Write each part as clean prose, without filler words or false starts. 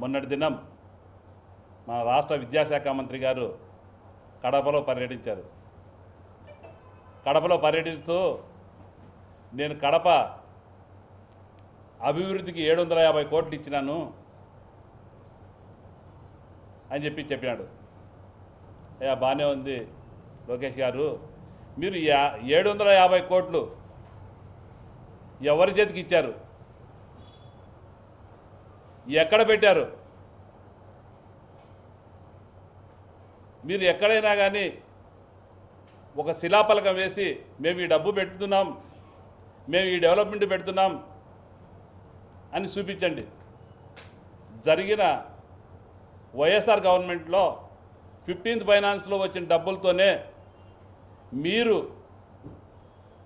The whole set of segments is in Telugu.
మొన్నటి దినం మా రాష్ట్ర విద్యాశాఖ మంత్రి గారు కడపలో పర్యటించారు. కడపలో పర్యటిస్తూ నేను కడప అభివృద్ధికి 750 కోట్లు ఇచ్చినాను అని చెప్పినాడు. బాగానే ఉంది లోకేష్ గారు, మీరు 750 కోట్లు ఎవరి చేతికి ఇచ్చారు, ఎక్కడ పెట్టారు? మీరు ఎక్కడైనా కానీ ఒక శిలాఫలకం వేసి మేము ఈ డబ్బు పెడుతున్నాం, మేము ఈ డెవలప్మెంట్ పెడుతున్నాం అని చూపించండి. జరిగిన వైఎస్ఆర్ గవర్నమెంట్లో 15th ఫైనాన్స్లో వచ్చిన డబ్బులతోనే మీరు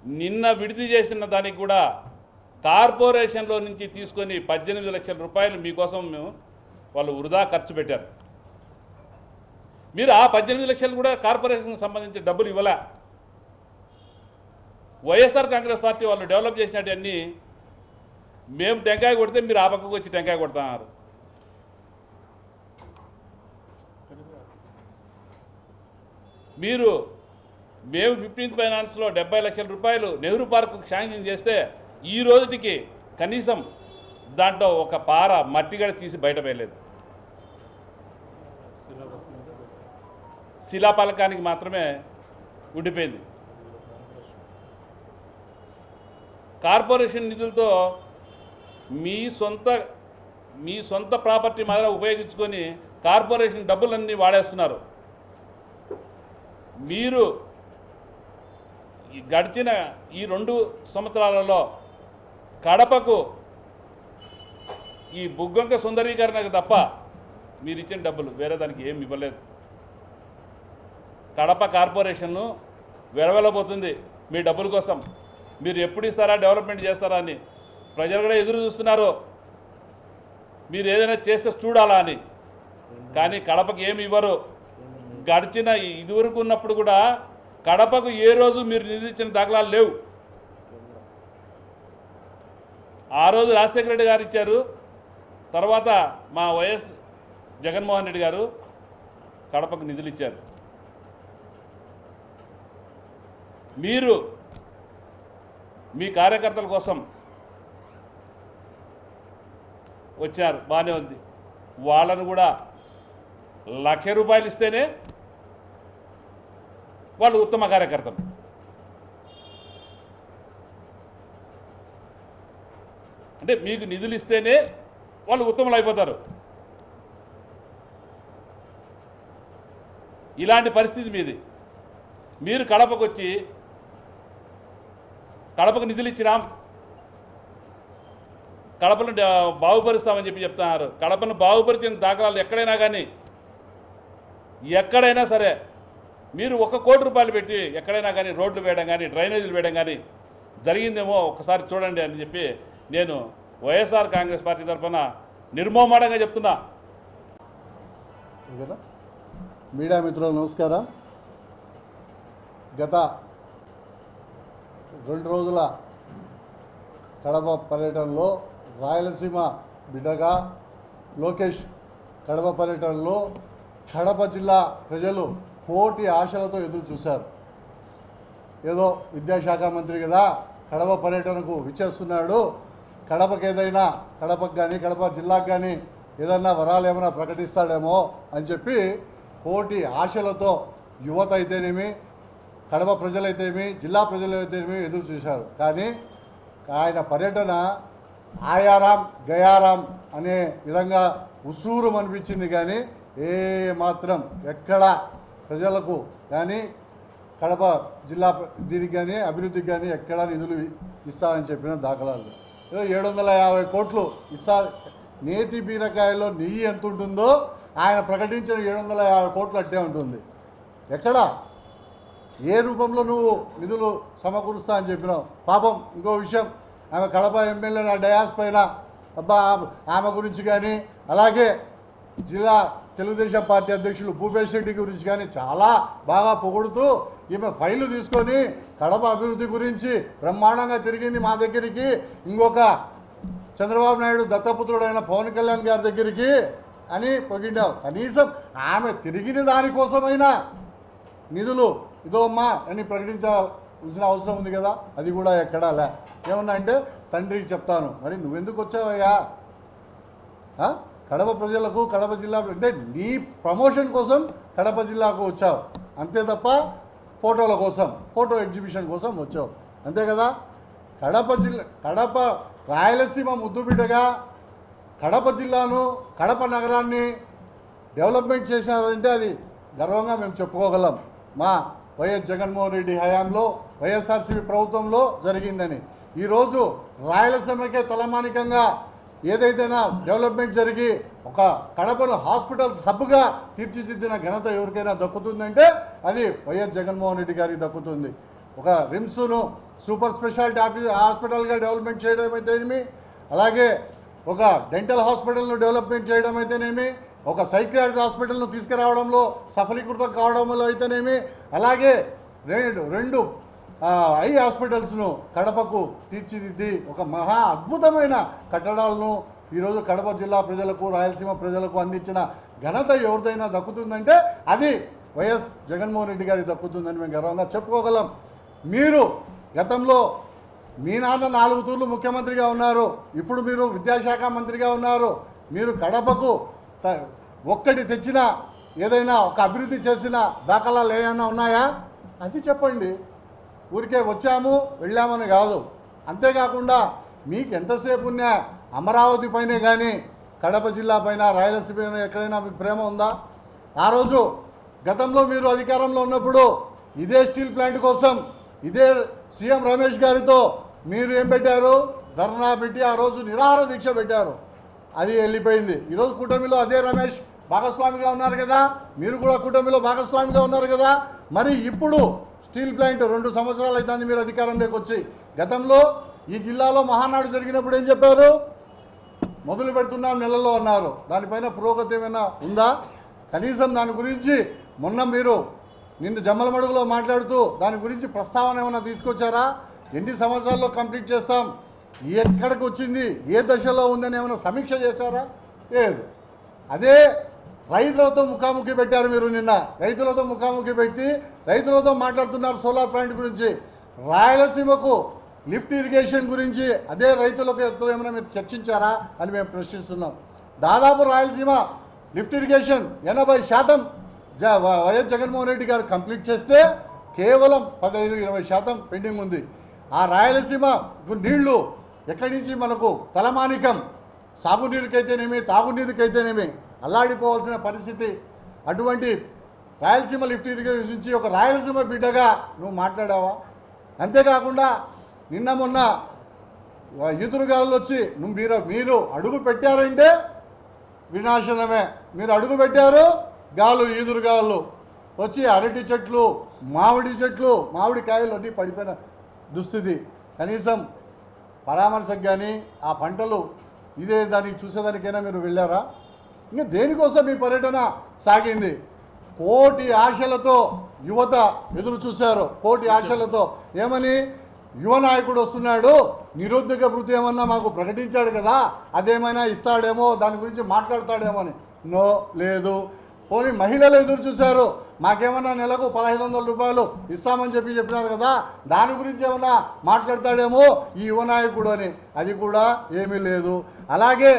నిన్న విడుదల చేసిన దానికి కూడా కార్పొరేషన్లో నుంచి తీసుకొని 18 లక్షల రూపాయలు మీకోసం వాళ్ళు వృధా ఖర్చు పెట్టారు. మీరు ఆ 18 లక్షలు కూడా కార్పొరేషన్కి సంబంధించి డబ్బులు ఇవ్వలే. వైఎస్ఆర్ కాంగ్రెస్ పార్టీ వాళ్ళు డెవలప్ చేసినవన్నీ మేము టెంకాయ కొడితే మీరు ఆ పక్కకు వచ్చి టెంకాయ కొడుతున్నారు. మీరు మేము 15th ఫైనాన్స్లో 70 లక్షల రూపాయలు నెహ్రూ పార్కుకు శాంక్షన్ చేస్తే ఈ రోజుకి కనీసం దాంట్లో ఒక పార మట్టిగడ తీసి బయట వేయలేదు. శిలాపలకానికి మాత్రమే ఉండిపోయింది. కార్పొరేషన్ నిధులతో మీ సొంత ప్రాపర్టీ మాదిరి ఉపయోగించుకొని కార్పొరేషన్ డబ్బులన్నీ వాడేస్తున్నారు. మీరు గడిచిన ఈ 2 సంవత్సరాలలో కడపకు ఈ బుగ్గంక సుందరీకరణకు తప్ప మీరు ఇచ్చిన డబ్బులు వేరే దానికి ఏమి ఇవ్వలేదు. కడప కార్పొరేషన్ను వెరవెలబోతుంది మీ డబ్బుల కోసం. మీరు ఎప్పుడు ఇస్తారా, డెవలప్మెంట్ చేస్తారా అని ప్రజలు కూడా ఎదురు చూస్తున్నారు. మీరు ఏదైనా చేస్తే చూడాలా అని. కానీ కడపకు ఏమి ఇవ్వరు. గడిచిన ఇదివరకు ఉన్నప్పుడు కూడా కడపకు ఏ రోజు మీరు నిధులు ఇచ్చిన దాఖలాలు లేవు. ఆ రోజు రాజశేఖర రెడ్డి గారు ఇచ్చారు, తర్వాత మా వైఎస్ జగన్మోహన్ రెడ్డి గారు కడపకు నిధులు ఇచ్చారు. మీరు మీ కార్యకర్తల కోసం వచ్చారు, బాగానే ఉంది. వాళ్ళను కూడా 1,00,000 రూపాయలు ఇస్తేనే వాళ్ళు ఉత్తమ కార్యకర్తలు. అంటే మీకు నిధులు ఇస్తేనే వాళ్ళు ఉత్తములు అయిపోతారు. ఇలాంటి పరిస్థితి మీది. మీరు కడపకు వచ్చి కడపకు నిధులు ఇచ్చినాం, కడపను బాగుపరుస్తామని చెప్తున్నారు. కడపను బాగుపరిచిన దాఖలాలు ఎక్కడైనా సరే మీరు 1 కోటి రూపాయలు పెట్టి ఎక్కడైనా కానీ రోడ్లు వేయడం కానీ డ్రైనేజీలు వేయడం కానీ జరిగిందేమో ఒకసారి చూడండి అని చెప్పి నేను వైఎస్ఆర్ కాంగ్రెస్ పార్టీ తరఫున నిర్మోహమాటంగా చెప్తున్నా. మీడియా మిత్రులు నమస్కారం. గత 2 రోజుల కడప పర్యటనలో రాయలసీమ బిడ్డగా లోకేష్ కడప పర్యటనలో కడప జిల్లా ప్రజలు కోటి ఆశలతో ఎదురు చూశారు. ఏదో విద్యాశాఖ మంత్రి కదా కడప పర్యటనకు విచ్చేస్తున్నాడు, కడపకు ఏదైనా కడపకు కానీ కడప జిల్లాకు కానీ ఏదన్నా వరాలు ఏమైనా ప్రకటిస్తాడేమో అని చెప్పి కోటి ఆశలతో యువత అయితేనేమి, కడప ప్రజలైతేమి, జిల్లా ప్రజలైతేనేమి ఎదురు చూశారు. కానీ ఆయన పర్యటన ఆయారాం గయారాం అనే విధంగా ఉసూరం అనిపించింది. కానీ ఏ మాత్రం ఎక్కడ ప్రజలకు కానీ కడప జిల్లా దీనికి కానీ అభివృద్ధికి కానీ ఎక్కడా నిధులు ఇస్తారని చెప్పిన దాఖలాలు. ఏదో 750 కోట్లు ఇస్తారు. నేతి బీరకాయలో నెయ్యి ఎంత ఉంటుందో ఆయన ప్రకటించిన 750 కోట్లు అట్టే ఉంటుంది. ఎక్కడ ఏ రూపంలో నువ్వు నిధులు సమకూరుస్తా అని చెప్పినావు? పాపం ఇంకో విషయం, ఆమె కడప ఎమ్మెల్యే నా డయాస్ పైన ఆమె గురించి కానీ అలాగే జిల్లా తెలుగుదేశం పార్టీ అధ్యక్షులు భూపేష్ రెడ్డి గురించి కానీ చాలా బాగా పొగుడుతూ ఈమె ఫైలు తీసుకొని కడప అభివృద్ధి గురించి బ్రహ్మాండంగా తిరిగింది మా దగ్గరికి. ఇంకొక చంద్రబాబు నాయుడు దత్తపుత్రుడైన పవన్ కళ్యాణ్ గారి దగ్గరికి అని పొగిడావు. కనీసం ఆమె తిరిగిన దానికోసమైనా నిధులు ఇదో అమ్మా అని ప్రకటించాల్సిన అవసరం ఉంది కదా, అది కూడా ఎక్కడా లే. ఏమన్నా అంటే తండ్రికి చెప్తాను. మరి నువ్వెందుకు వచ్చావయ్యా? కడప ప్రజలకు, కడప జిల్లా అంటే నీ ప్రమోషన్ కోసం కడప జిల్లాకు వచ్చావు అంతే తప్ప ఫోటోల కోసం, ఫోటో ఎగ్జిబిషన్ కోసం వచ్చావు అంతే కదా. కడప రాయలసీమ ముద్దుబిడ్డగా కడప జిల్లాను, కడప నగరాన్ని డెవలప్మెంట్ చేశారంటే అది గర్వంగా మేము చెప్పుకోగలం. మా వైఎస్ జగన్మోహన్ రెడ్డి హయాంలో, వైఎస్ఆర్సీపీ ప్రభుత్వంలో జరిగిందని. ఈరోజు రాయలసీమకే తలమానికంగా ఏదైతేనా డెవలప్మెంట్ జరిగి ఒక కడపను హాస్పిటల్స్ హబ్గా తీర్చిదిద్దిన ఘనత ఎవరికైనా దక్కుతుందంటే అది వైఎస్ జగన్మోహన్ రెడ్డి గారికి దక్కుతుంది. ఒక రిమ్స్ను సూపర్ స్పెషాలిటీ హాస్పిటల్గా డెవలప్మెంట్ చేయడం అయితేనేమి, అలాగే ఒక డెంటల్ హాస్పిటల్ను డెవలప్మెంట్ చేయడం అయితేనేమి, ఒక సైకియాట్రిక్ హాస్పిటల్ను తీసుకురావడంలో సఫలీకృతం కావడంలో అయితేనేమి, అలాగే రెండు ఐ హాస్పిటల్స్ను కడపకు తీర్చిదిద్ది ఒక మహా అద్భుతమైన కట్టడాలను ఈరోజు కడప జిల్లా ప్రజలకు, రాయలసీమ ప్రజలకు అందించిన ఘనత ఎవరిదైనా దక్కుతుందంటే అది వైఎస్ జగన్మోహన్ రెడ్డి గారికి దక్కుతుందని మేము గర్వంగా చెప్పుకోగలం. మీరు గతంలో మీ నాన్న 4 తూర్లు ముఖ్యమంత్రిగా ఉన్నారు, ఇప్పుడు మీరు విద్యాశాఖ మంత్రిగా ఉన్నారు. మీరు కడపకు ఒక్కటి తెచ్చిన ఏదైనా ఒక అభివృద్ధి చేసిన దాఖలాలు ఏమైనా ఉన్నాయా? అది చెప్పండి. ఊరికే వచ్చాము వెళ్ళామని కాదు. అంతేకాకుండా మీకు ఎంతసేపు ఉన్నా అమరావతి పైనే కానీ కడప జిల్లా పైన, రాయలసీమ పైన ఎక్కడైనా మీకు ప్రేమ ఉందా? ఆ రోజు గతంలో మీరు అధికారంలో ఉన్నప్పుడు ఇదే స్టీల్ ప్లాంట్ కోసం ఇదే సీఎం రమేష్ గారితో మీరు ఏం పెట్టారు? ధర్నా పెట్టి ఆ రోజు నిరాహార దీక్ష పెట్టారు. అది వెళ్ళిపోయింది. ఈరోజు కూటమిలో అదే రమేష్ భాగస్వామిగా ఉన్నారు కదా, మీరు కూడా కూటమిలో భాగస్వామిగా ఉన్నారు కదా. మరి ఇప్పుడు స్టీల్ ప్లాంట్ 2 సంవత్సరాలు అవుతుంది మీరు అధికారంలోకి వచ్చి. గతంలో ఈ జిల్లాలో మహానాడు జరిగినప్పుడు ఏం చెప్పారు? మొదలు పెడుతున్నాం నెలలో అన్నారు. దానిపైన పురోగతి ఏమైనా ఉందా? కనీసం దాని గురించి మొన్న మీరు నిన్ను జమ్మలమడుగులో మాట్లాడుతూ దాని గురించి ప్రస్తావన ఏమైనా తీసుకొచ్చారా? ఎన్ని సంవత్సరాల్లో కంప్లీట్ చేస్తాం, ఎక్కడికి వచ్చింది, ఏ దశలో ఉందని ఏమైనా సమీక్ష చేశారా? లేదు. అదే రైతులతో ముఖాముఖి పెట్టారు మీరు. నిన్న రైతులతో ముఖాముఖి పెట్టి రైతులతో మాట్లాడుతున్నారు సోలార్ ప్లాంట్ గురించి. రాయలసీమకు లిఫ్ట్ ఇరిగేషన్ గురించి అదే రైతులకు ఏమైనా మీరు చర్చించారా అని మేము ప్రశ్నిస్తున్నాం. దాదాపు Rayalaseema lift irrigation 80% YS Jaganmohan Reddy గారు కంప్లీట్ చేస్తే కేవలం 15-20% పెండింగ్ ఉంది. ఆ రాయలసీమ నీళ్లు ఎక్కడి నుంచి మనకు తలమానికం, సాగునీరుకైతేనేమి, తాగునీరుకైతేనేమి అల్లాడిపోవాల్సిన పరిస్థితి. అటువంటి రాయలసీమ లిఫ్ట్ ఇరిగేషన్ నుంచి ఒక రాయలసీమ బిడ్డగా నువ్వు మాట్లాడావా? అంతేకాకుండా నిన్న మొన్న ఈదురుగాలు వచ్చి మీరు అడుగు పెట్టారంటే వినాశనమే. మీరు అడుగు పెట్టారు, ఈదురుగాలు వచ్చి అరటి చెట్లు, మామిడి చెట్లు, మామిడికాయలు అన్నీ పడిపోయిన దుస్థితి. కనీసం పరామర్శకు కానీ ఆ పంటలు ఇదే దాన్ని చూసేదానికైనా మీరు వెళ్ళారా? ఇంకా దేనికోసం మీ పర్యటన సాగింది? కోటి ఆశలతో యువత ఎదురు చూశారు. కోటి ఆశలతో ఏమని? యువ నాయకుడు వస్తున్నాడు, నిరుద్యోగ భృతి ఏమన్నా మాకు ప్రకటించాడు కదా, అదేమైనా ఇస్తాడేమో, దాని గురించి మాట్లాడతాడేమో అని. నో, లేదు. పోనీ మహిళలు ఎదురు చూశారు, మాకేమన్నా నెలకు 1500 రూపాయలు ఇస్తామని చెప్పినారు కదా, దాని గురించి ఏమన్నా మాట్లాడతాడేమో ఈ యువ నాయకుడు అని. అది కూడా ఏమీ లేదు. అలాగే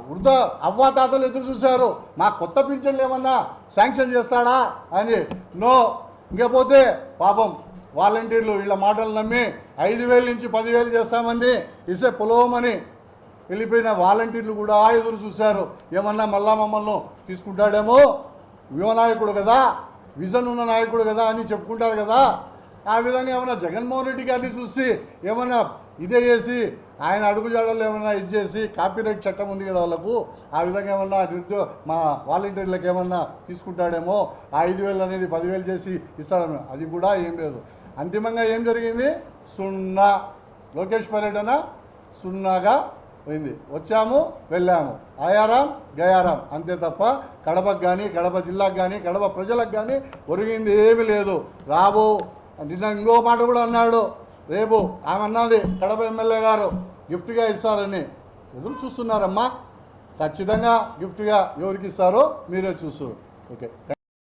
వృద్ధ అవ్వాతాతలు ఎదురు చూశారు, మా కొత్త పింఛన్లు ఏమన్నా శాంక్షన్ చేస్తాడా అని. నో. ఇంకపోతే పాపం వాలంటీర్లు వీళ్ళ మాటలు నమ్మి 5000 నుంచి 10,000 చేస్తామని ఇసే పొలవమని వెళ్ళిపోయిన వాలంటీర్లు కూడా ఎదురు చూశారు. ఏమన్నా మళ్ళా మమ్మల్ని తీసుకుంటాడేమో, యువ నాయకుడు కదా, విజన్ ఉన్న నాయకుడు కదా అని చెప్పుకుంటారు కదా. ఆ విధంగా ఏమన్నా జగన్మోహన్ రెడ్డి గారిని చూసి ఏమన్నా ఇదే చేసి ఆయన అడుగుజాడల్లో ఏమన్నా ఇచ్చేసి కాపీరైట్ చట్టం ఉంది కదా వాళ్ళకు, ఆ విధంగా ఏమన్నా మా వాలంటీర్లకు ఏమన్నా తీసుకుంటాడేమో, ఆ 5,000 అనేది 10,000 చేసి ఇస్తాడేమో. అది కూడా ఏం లేదు. అంతిమంగా ఏం జరిగింది? 0. లోకేష్ పర్యటన 0గా పోయింది. వచ్చాము వెళ్ళాము, ఆయారాం గయారాం అంతే తప్ప కడపకు కానీ, కడప జిల్లాకు కానీ, కడప ప్రజలకు కానీ ఒరిగింది ఏమీ లేదు. నిన్న ఇంకో మాట కూడా అన్నాడు, రేపు ఆమె అన్నది కడప ఎమ్మెల్యే గారు గిఫ్ట్గా ఇస్తారని. ఎదురు చూస్తున్నారమ్మా. ఖచ్చితంగా గిఫ్ట్గా ఎవరికి ఇస్తారో మీరే చూస్తారు. ఓకే.